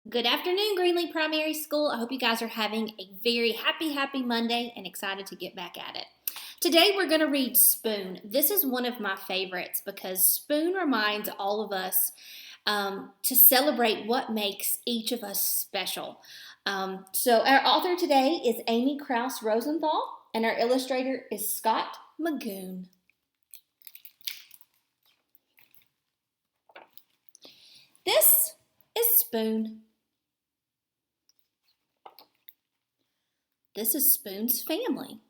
Good afternoon, Greenlee Primary School. I hope you guys are having a very happy Monday and excited to get back at it. Today we're going to read Spoon. This is one of my favorites because Spoon reminds all of us to celebrate what makes each of us special. So our author today is Amy Krouse Rosenthal and our illustrator is Scott Magoon. This is Spoon. This is Spoon's family.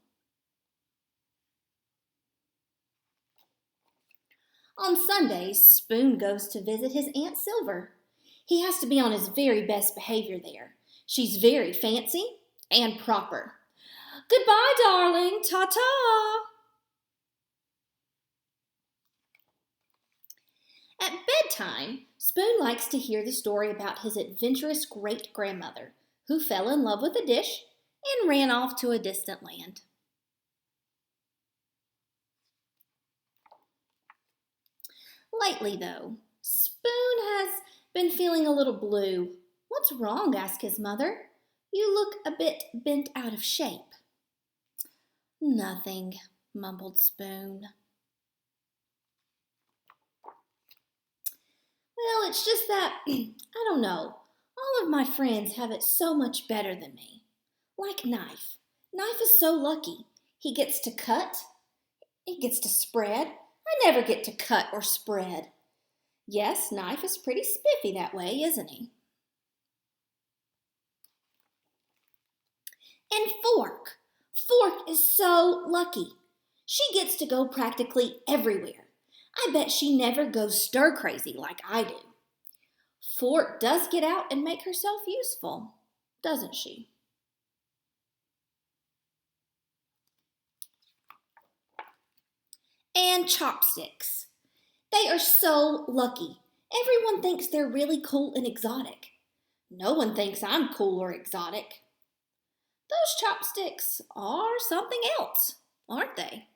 On Sundays, Spoon goes to visit his Aunt Silver. He has to be on his very best behavior there. She's very fancy and proper. Goodbye, darling. Ta-ta. At bedtime, Spoon likes to hear the story about his adventurous great-grandmother who fell in love with a dish and ran off to a distant land. Lately, though, Spoon has been feeling a little blue. What's wrong? Asked his mother. You look a bit bent out of shape. Nothing, mumbled Spoon. Well, it's just that, I don't know, all of my friends have it so much better than me. Like Knife. Knife is so lucky. He gets to cut. He gets to spread. I never get to cut or spread. Yes, Knife is pretty spiffy that way, isn't he? And Fork. Fork is so lucky. She gets to go practically everywhere. I bet she never goes stir-crazy like I do. Fork does get out and make herself useful, doesn't she? And Chopsticks. They are so lucky. Everyone thinks they're really cool and exotic. No one thinks I'm cool or exotic. Those chopsticks are something else, aren't they?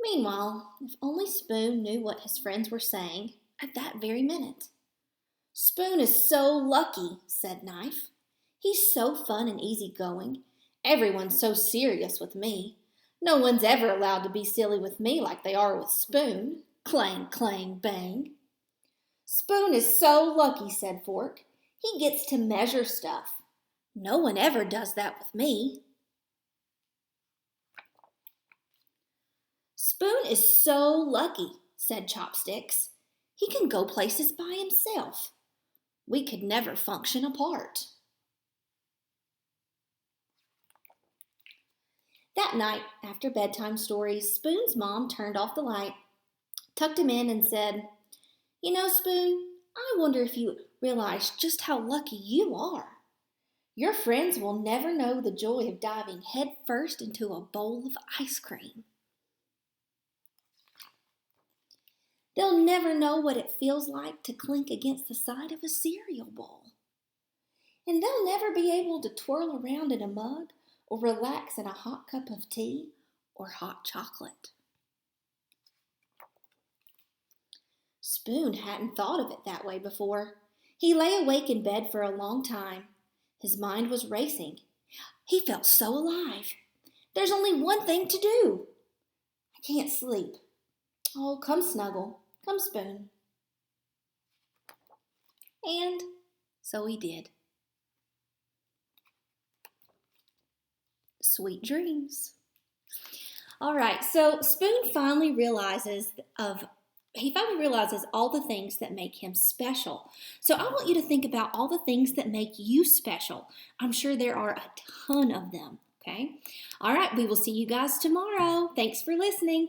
Meanwhile, if only Spoon knew what his friends were saying at that very minute. Spoon is so lucky, said Knife. He's so fun and easygoing. Everyone's so serious with me. No one's ever allowed to be silly with me like they are with Spoon. Clang, clang, bang. Spoon is so lucky, said Fork. He gets to measure stuff. No one ever does that with me. Spoon is so lucky, said Chopsticks. He can go places by himself. We could never function apart. That night, after bedtime stories, Spoon's mom turned off the light, tucked him in, and said, You know, Spoon, I wonder if you realize just how lucky you are. Your friends will never know the joy of diving head first into a bowl of ice cream. They'll never know what it feels like to clink against the side of a cereal bowl. And they'll never be able to twirl around in a mug or relax in a hot cup of tea or hot chocolate. Spoon hadn't thought of it that way before. He lay awake in bed for a long time. His mind was racing. He felt so alive. There's only one thing to do. I can't sleep. Oh, come snuggle. Come, Spoon. And so he did. Sweet dreams. All right, so Spoon finally realizes all the things that make him special. So I want you to think about all the things that make you special. I'm sure there are a ton of them, okay? All right, we will see you guys tomorrow. Thanks for listening.